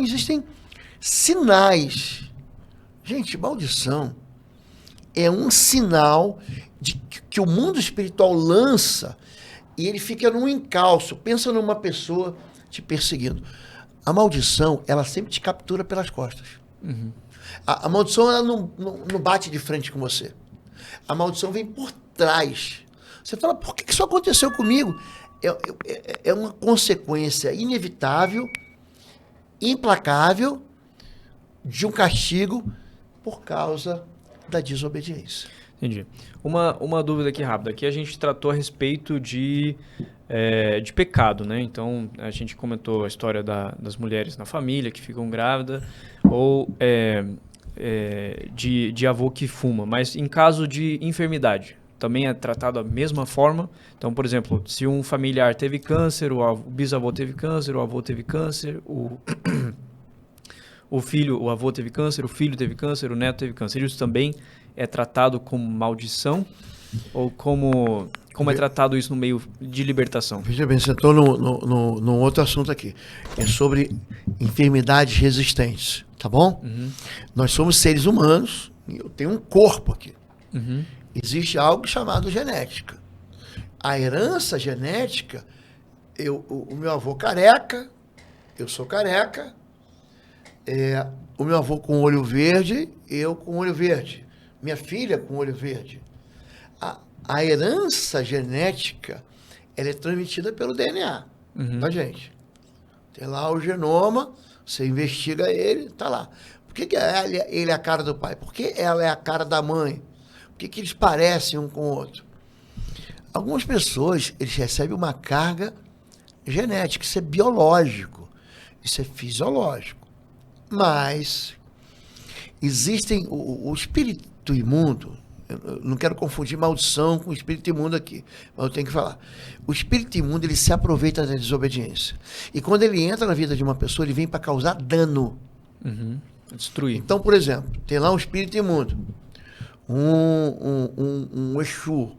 existem sinais. Gente, maldição é um sinal de que o mundo espiritual lança e ele fica num encalço. Pensa numa pessoa te perseguindo. A maldição, ela sempre te captura pelas costas. A maldição, ela não bate de frente com você. A maldição vem por trás. Você fala, por que isso aconteceu comigo? É uma consequência inevitável, implacável, de um castigo por causa da desobediência. Entendi. Uma dúvida aqui rápida. Aqui a gente tratou a respeito de pecado, né? Então, a gente comentou a história das mulheres na família que ficam grávidas, ou de avô que fuma. Mas em caso de enfermidade, também é tratado da mesma forma? Então, por exemplo, se um familiar teve câncer, o bisavô teve câncer, o avô teve câncer, o avô teve câncer, o filho teve câncer, o neto teve câncer. Isso também é tratado como maldição? Ou como é tratado isso no meio de libertação? Veja bem, você entrou num outro assunto aqui. É sobre enfermidades resistentes, tá bom? Nós somos seres humanos e eu tenho um corpo aqui. Existe algo chamado genética. A herança genética, o meu avô careca, eu sou careca, o meu avô com olho verde, eu com olho verde. Minha filha com olho verde. A herança genética, ela é transmitida pelo DNA, tá, gente? Tem lá o genoma, você investiga ele, tá lá. Por que ele é a cara do pai? Por que ela é a cara da mãe? Por que eles parecem um com o outro? Algumas pessoas, eles recebem uma carga genética, isso é biológico, isso é fisiológico. Mas existem o espírito imundo. Eu não quero confundir maldição com o espírito imundo aqui, mas eu tenho que falar. O espírito imundo, ele se aproveita da desobediência. E quando ele entra na vida de uma pessoa, ele vem para causar dano. Destruir. Então, por exemplo, tem lá um espírito imundo, um Exu,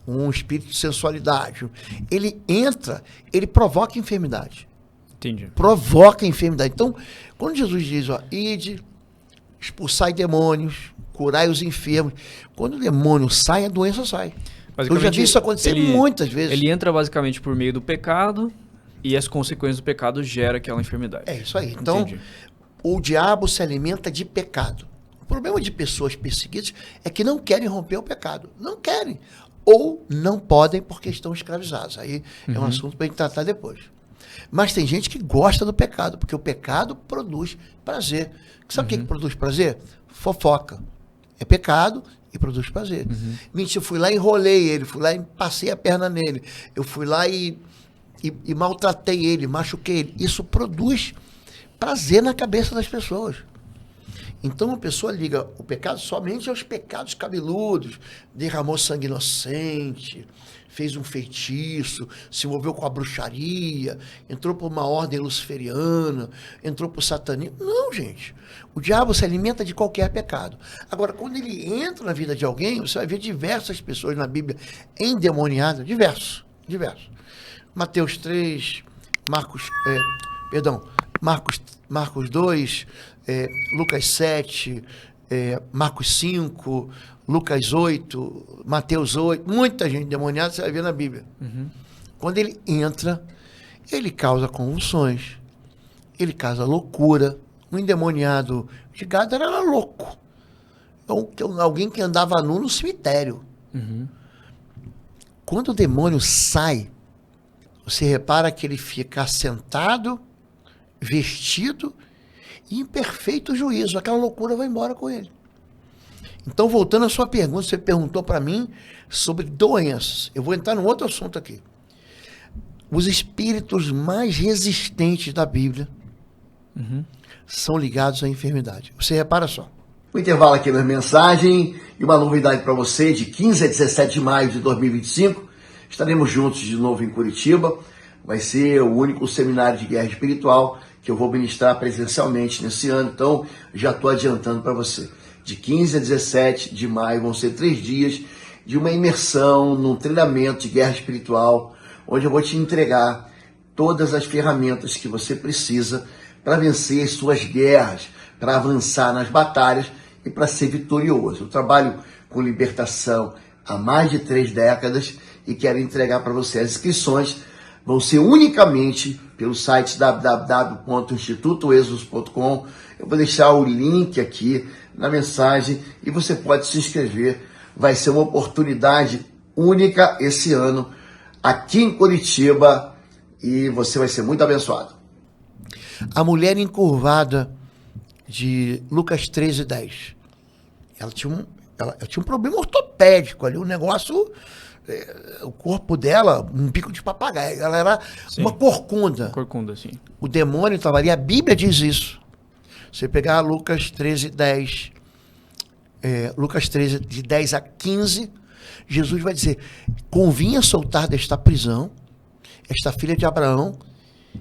um espírito de sensualidade. Ele entra, ele provoca enfermidade. Entendi. Provoca enfermidade. Então, quando Jesus diz, ide, expulsai demônios, curai os enfermos. Quando o demônio sai, a doença sai. Eu já vi isso acontecer muitas vezes. Ele entra basicamente por meio do pecado e as consequências do pecado geram aquela enfermidade. É isso aí. Então, o diabo se alimenta de pecado. O problema de pessoas perseguidas é que não querem romper o pecado. Não querem. Ou não podem porque estão escravizados. Aí é um assunto para a gente tratar depois. Mas tem gente que gosta do pecado, porque o pecado produz prazer. Sabe o que produz prazer? Fofoca. É pecado e produz prazer. Mentira, eu fui lá e enrolei ele, fui lá e passei a perna nele, eu fui lá e maltratei ele, machuquei ele. Isso produz prazer na cabeça das pessoas. Então a pessoa liga o pecado somente aos pecados cabeludos, derramou sangue inocente, fez um feitiço, se envolveu com a bruxaria, entrou por uma ordem luciferiana, entrou por satanismo. Não, gente. O diabo se alimenta de qualquer pecado. Agora, quando ele entra na vida de alguém, você vai ver diversas pessoas na Bíblia endemoniadas, diversos. Mateus 3, Marcos 2, Lucas 7, Marcos 5, Lucas 8, Mateus 8, muita gente endemoniada, você vai ver na Bíblia. Quando ele entra, ele causa convulsões, ele causa loucura. Um endemoniado de gado era louco. Alguém que andava nu no cemitério. Quando o demônio sai, você repara que ele fica sentado, vestido e em perfeito juízo. Aquela loucura vai embora com ele. Então, voltando à sua pergunta, você perguntou para mim sobre doenças. Eu vou entrar num outro assunto aqui. Os espíritos mais resistentes da Bíblia são ligados à enfermidade. Você repara só. O intervalo aqui na mensagem e uma novidade para você, de 15 a 17 de maio de 2025, estaremos juntos de novo em Curitiba. Vai ser o único seminário de guerra espiritual que eu vou ministrar presencialmente nesse ano, então já estou adiantando para você. De 15 a 17 de maio vão ser 3 dias de uma imersão num treinamento de guerra espiritual, onde eu vou te entregar todas as ferramentas que você precisa para vencer as suas guerras, para avançar nas batalhas e para ser vitorioso. Eu trabalho com libertação há mais de 3 décadas e quero entregar para você. As inscrições vão ser unicamente pelo site www.institutoexodus.com. Eu vou deixar o link aqui na mensagem e você pode se inscrever. Vai ser uma oportunidade única esse ano aqui em Curitiba e você vai ser muito abençoado. A mulher encurvada de Lucas 13:10. Ela tinha um problema ortopédico ali, um negócio, o corpo dela, um bico de papagaio. Ela era uma corcunda. Corcunda, sim. O demônio estava ali, a Bíblia diz isso. Você pegar Lucas 13:10, Lucas 13, de 10 a 15, Jesus vai dizer: convinha soltar desta prisão esta filha de Abraão,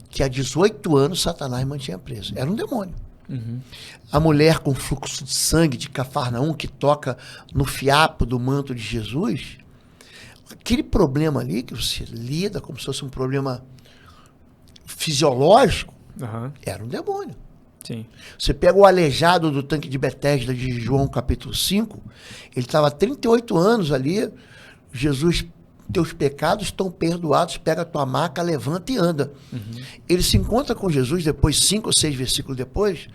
que há 18 anos Satanás mantinha presa. Era um demônio. Uhum. A mulher com fluxo de sangue de Cafarnaum, que toca no fiapo do manto de Jesus, aquele problema ali que você lida como se fosse um problema fisiológico, era um demônio. Sim. Você pega o aleijado do tanque de Betesda de João capítulo 5, ele estava há 38 anos ali. Jesus: teus pecados estão perdoados, pega a tua maca, levanta e anda. Uhum. Ele se encontra com Jesus depois, 5 ou 6 versículos depois,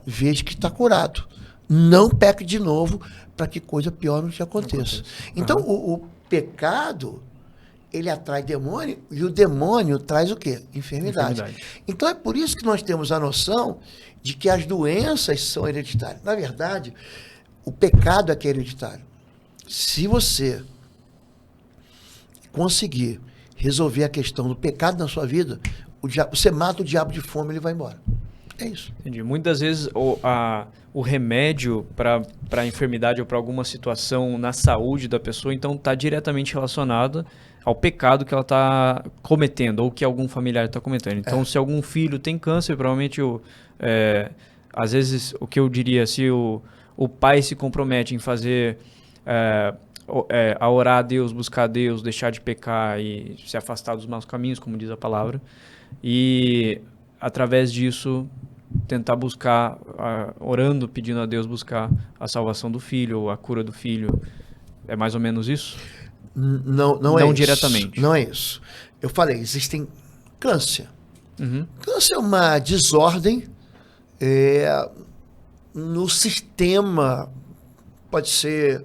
veja que está curado. Não peque de novo para que coisa pior não te aconteça. Então, o pecado, ele atrai demônio, e o demônio traz o quê? Enfermidade. Então, é por isso que nós temos a noção de que as doenças são hereditárias. Na verdade, o pecado é que é hereditário. Se você conseguir resolver a questão do pecado na sua vida, você mata o diabo de fome, ele vai embora. É isso. Entendi. Muitas vezes o remédio para a enfermidade ou para alguma situação na saúde da pessoa, então está diretamente relacionado ao pecado que ela está cometendo ou que algum familiar está cometendo. Então, se algum filho tem câncer, provavelmente, às vezes, o que eu diria, se o pai se compromete em fazer... a orar a Deus, buscar a Deus, deixar de pecar e se afastar dos maus caminhos, como diz a palavra, e através disso tentar buscar, orando, pedindo a Deus, buscar a salvação do filho ou a cura do filho. É mais ou menos isso? Não é diretamente. Isso. Não é isso. Eu falei, existem câncer. Uhum. Câncer é uma desordem no sistema, pode ser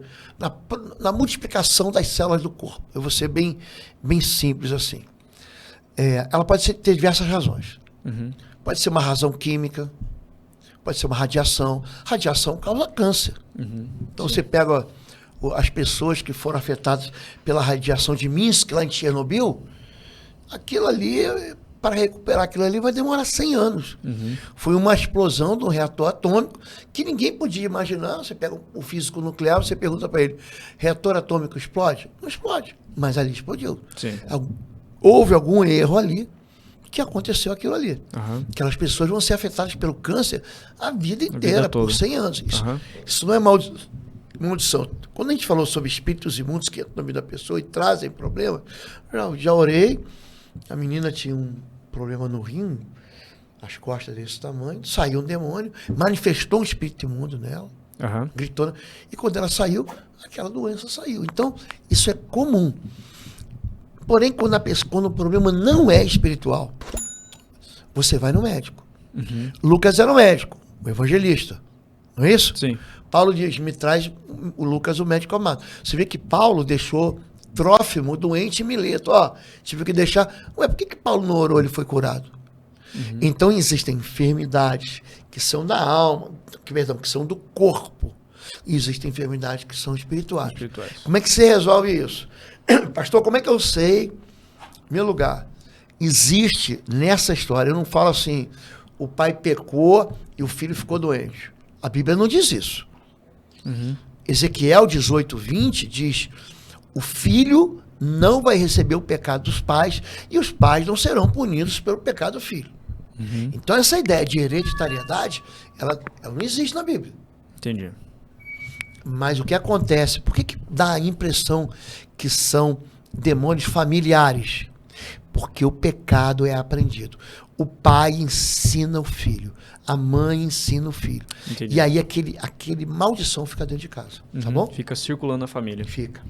na multiplicação das células do corpo. Eu vou ser bem simples assim. Ela pode ter diversas razões. Uhum. Pode ser uma razão química, pode ser uma radiação. Radiação causa câncer. Uhum. Então, você pega as pessoas que foram afetadas pela radiação de Minsk, lá em Chernobyl, aquilo ali, para recuperar aquilo ali, vai demorar 100 anos. Uhum. Foi uma explosão de um reator atômico que ninguém podia imaginar. Você pega o físico nuclear, você pergunta para ele: reator atômico explode? Não explode, mas ali explodiu. Sim. Houve algum erro ali que aconteceu aquilo ali. Uhum. Aquelas pessoas vão ser afetadas pelo câncer a vida inteira, por 100 anos. Isso não é maldição. Quando a gente falou sobre espíritos imundos que entram na vida da pessoa e trazem problemas, já orei. A menina tinha um problema no rim, as costas desse tamanho, saiu um demônio, manifestou um espírito imundo nela, gritou, e quando ela saiu, aquela doença saiu. Então, isso é comum. Porém, quando o problema não é espiritual, você vai no médico. Uhum. Lucas era um médico, um evangelista, não é isso? Sim. Paulo diz: me traz o Lucas, o médico amado. Você vê que Paulo deixou Trófimo doente em Mileto. Tive que deixar... Por que Paulo não orou, ele foi curado? Uhum. Então, existem enfermidades que são da alma, que são do corpo. E existem enfermidades que são espirituais. Como é que você resolve isso? Pastor, como é que eu sei meu lugar? Existe nessa história, eu não falo assim, o pai pecou e o filho ficou doente. A Bíblia não diz isso. Uhum. Ezequiel 18:20 diz: o filho não vai receber o pecado dos pais e os pais não serão punidos pelo pecado do filho. Uhum. Então, essa ideia de hereditariedade, ela não existe na Bíblia. Entendi. Mas o que acontece? Por que dá a impressão que são demônios familiares? Porque o pecado é aprendido. O pai ensina o filho. A mãe ensina o filho. Entendi. E aí aquele maldição fica dentro de casa. Tá bom? Fica circulando na família. Fica.